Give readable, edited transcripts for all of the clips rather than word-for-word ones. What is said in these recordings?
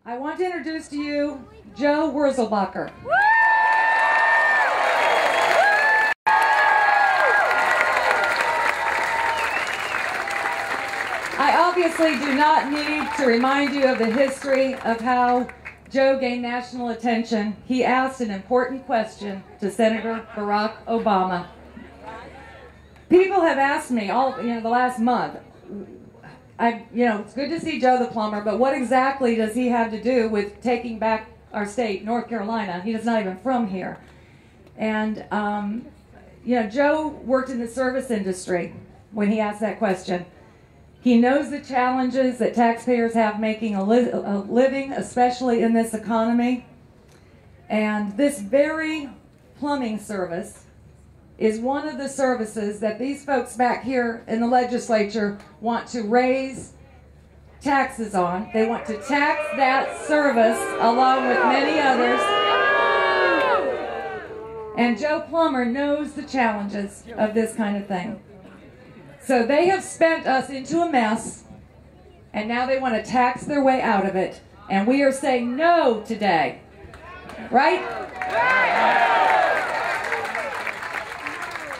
I want to introduce to you Joe Wurzelbacher. I obviously do not need to remind you of the history of how Joe gained national attention. He asked an important question to Senator Barack Obama. People have asked me the last month, it's good to see Joe the plumber, but what exactly does he have to do with taking back our state, North Carolina? He is not even from here. And, Joe worked in the service industry when he asked that question. He knows the challenges that taxpayers have making a living, especially in this economy. And this very plumbing service is one of the services that these folks back here in the legislature want to raise taxes on. They want to tax that service along with many others. And Joe Plumber knows the challenges of this kind of thing. So they have spent us into a mess, and now they want to tax their way out of it. And we are saying no today. Right?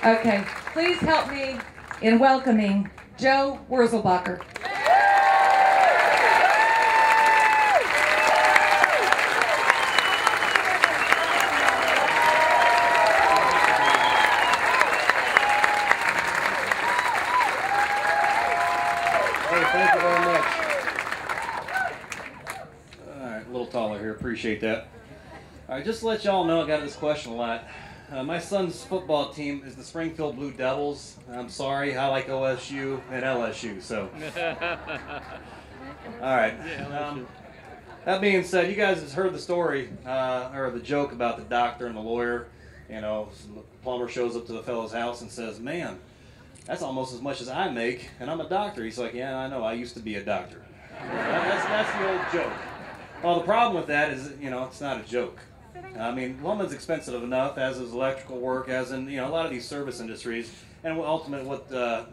Okay, please help me in welcoming Joe Wurzelbacher. Thank you very much. All right, a little taller here. Appreciate that. All right, just to let y'all know, I got this question a lot. My son's football team is the Springfield Blue Devils. I'm sorry, I like OSU and LSU, so. All right. That being said, you guys have heard the story, or the joke about the doctor and the lawyer. The plumber shows up to the fellow's house and says, "Man, that's almost as much as I make, and I'm a doctor." He's like, "Yeah, I know, I used to be a doctor." That's the old joke. Well, the problem with that is, it's not a joke. I mean, plumbing's expensive enough, as is electrical work, as in, a lot of these service industries. And ultimately, what,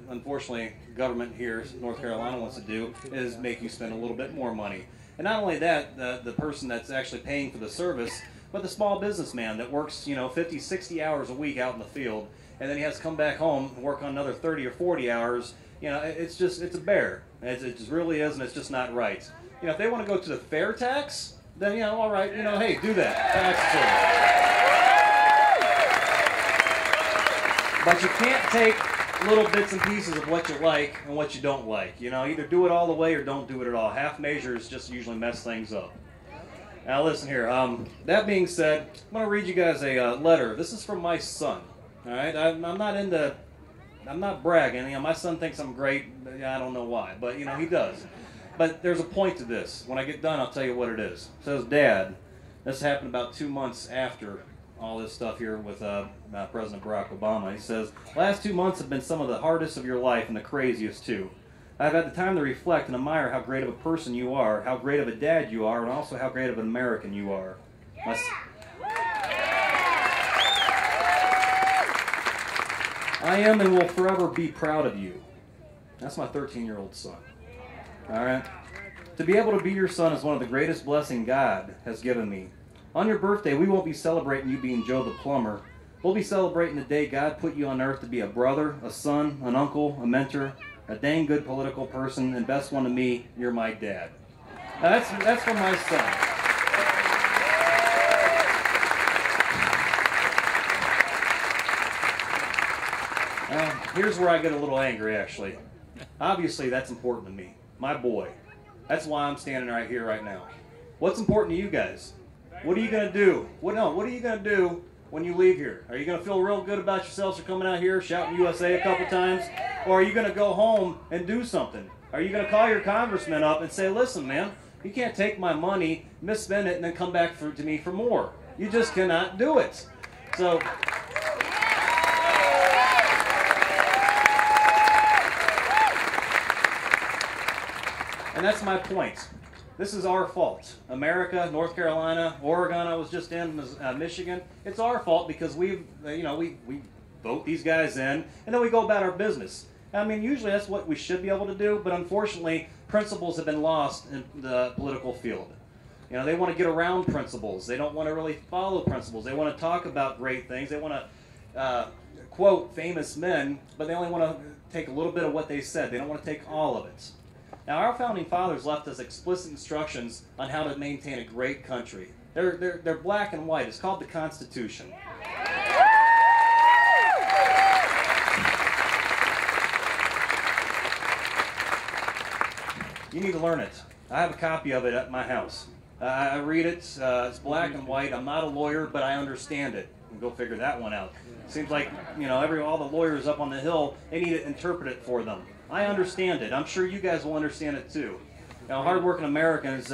unfortunately, government here in North Carolina wants to do is make you spend a little bit more money. And not only that, the person that's actually paying for the service, but the small businessman that works, 50, 60 hours a week out in the field, and then he has to come back home and work on another 30 or 40 hours. It's a bear. It just really is, and it's just not right. If they want to go to the fair tax, then, all right, hey, do that. That's But you can't take little bits and pieces of what you like and what you don't like. Either do it all the way or don't do it at all. Half measures just usually mess things up. Now, listen here. That being said, I'm going to read you guys a letter. This is from my son. All right, I'm not bragging. My son thinks I'm great. I don't know why, but he does. But there's a point to this. When I get done, I'll tell you what it is. It says, "Dad," this happened about 2 months after all this stuff here with President Barack Obama. He says, "Last 2 months have been some of the hardest of your life and the craziest too. I've had the time to reflect and admire how great of a person you are, how great of a dad you are, and also how great of an American you are. I am and will forever be proud of you." That's my 13-year-old son. All right? "To be able to be your son is one of the greatest blessings God has given me. On your birthday, we won't be celebrating you being Joe the plumber. We'll be celebrating the day God put you on earth to be a brother, a son, an uncle, a mentor, a dang good political person, and best one to me, you're my dad." Now that's from my son. Here's where I get a little angry, actually. Obviously, that's important to me. My boy. That's why I'm standing right here right now. What's important to you guys? What are you going to do? What are you going to do when you leave here? Are you going to feel real good about yourselves for coming out here, shouting USA a couple times? Or are you going to go home and do something? Are you going to call your congressman up and say, "Listen, man, you can't take my money, misspend it, and then come back to me for more"? You just cannot do it. So... And that's my point. This is our fault. America, North Carolina, Oregon, I was just in, Michigan. It's our fault because we vote these guys in, and then we go about our business. I mean, usually that's what we should be able to do, but unfortunately, principles have been lost in the political field. You know, they want to get around principles. They don't want to really follow principles. They want to talk about great things. They want to quote famous men, but they only want to take a little bit of what they said. They don't want to take all of it. Now, our founding fathers left us explicit instructions on how to maintain a great country. They're black and white. It's called the Constitution. You need to learn it. I have a copy of it at my house. I read it. It's black and white. I'm not a lawyer, but I understand it. Go figure that one out. Seems like, you know, all the lawyers up on the hill, they need to interpret it for them. I understand it. I'm sure you guys will understand it too. Now, hardworking Americans,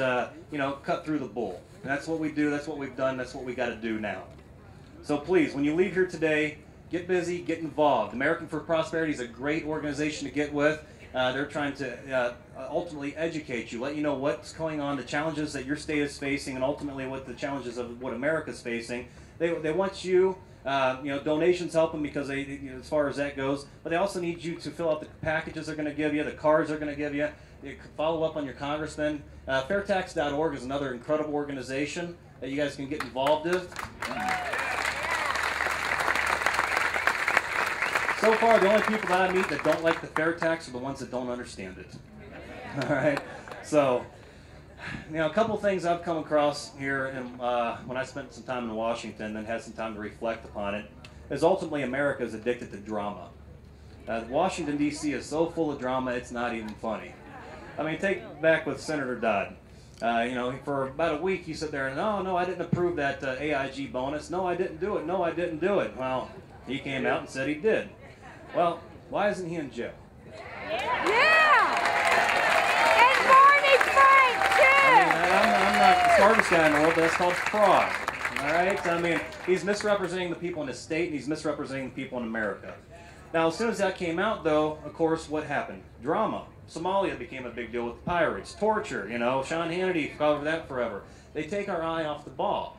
you know, cut through the bull. And that's what we do. That's what we've done. That's what we got to do now. So please, when you leave here today, get busy, get involved. American for Prosperity is a great organization to get with. They're trying to ultimately educate you, let you know what's going on, the challenges that your state is facing, and ultimately what the challenges of what America's facing. They want you, you know, donations help them because they, you know, as far as that goes. But they also need you to fill out the packages they're going to give you, the cards they're going to give you. You follow up on your congressman. Fairtax.org is another incredible organization that you guys can get involved with. So far, the only people that I meet that don't like the fair tax are the ones that don't understand it. All right? So, you know, a couple things I've come across here and when I spent some time in Washington and had some time to reflect upon it, is ultimately America is addicted to drama. Washington, D.C. is so full of drama, it's not even funny. I mean, take back with Senator Dodd. You know, for about a week he sat there and, no, I didn't approve that AIG bonus. No, I didn't do it. No, I didn't do it. Well, he came out and said he did. Well, why isn't he in jail? Yeah! And Barney Frank, too! I mean, I'm not the smartest guy in the world, but that's called fraud. All right? I mean, he's misrepresenting the people in his state, and he's misrepresenting the people in America. Now, as soon as that came out, though, of course, what happened? Drama. Somalia became a big deal with the pirates. Torture, you know, Sean Hannity covered that forever. They take our eye off the ball.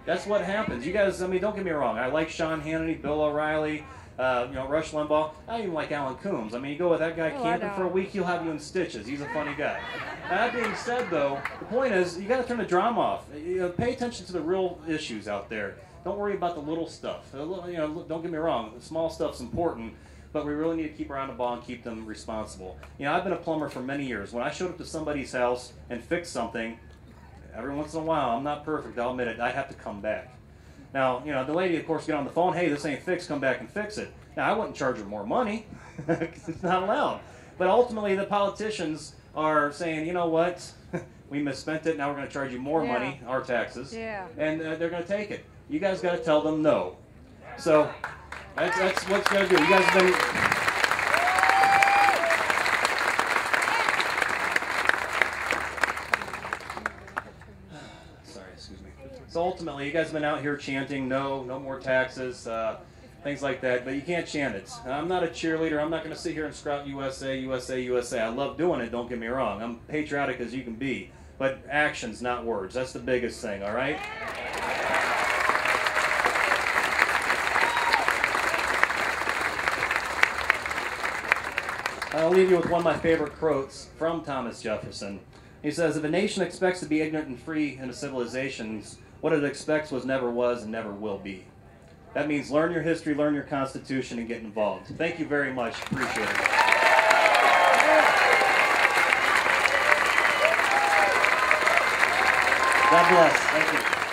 That's what happens. You guys, I mean, don't get me wrong. I like Sean Hannity, Bill O'Reilly, you know, Rush Limbaugh. I even like Alan Coombs. I mean, you go with that guy camping for a week, he'll have you in stitches. He's a funny guy. That being said, though, the point is, you got to turn the drama off. You know, pay attention to the real issues out there. Don't worry about the little stuff. You know, don't get me wrong. The small stuff's important, but we really need to keep our eye on the ball and keep them responsible. You know, I've been a plumber for many years. When I showed up to somebody's house and fixed something, every once in a while, I'm not perfect, I'll admit it, I have to come back. Now, you know, the lady, of course, get on the phone, hey, this ain't fixed, come back and fix it. Now, I wouldn't charge her more money. It's not allowed. But ultimately, the politicians are saying, you know what, we misspent it, now we're going to charge you more money, our taxes, and they're going to take it. You guys got to tell them no. So, that's what's going to do. You guys have been... So ultimately, you guys have been out here chanting, no more taxes, things like that, but you can't chant it. I'm not a cheerleader. I'm not going to sit here and sprout USA, USA, USA. I love doing it, don't get me wrong. I'm patriotic as you can be, but actions, not words. That's the biggest thing, all right? I'll leave you with one of my favorite quotes from Thomas Jefferson. He says, if a nation expects to be ignorant and free in its civilizations, what it expects never was and never will be. That means learn your history, learn your Constitution, and get involved. Thank you very much. Appreciate it. God bless. Thank you.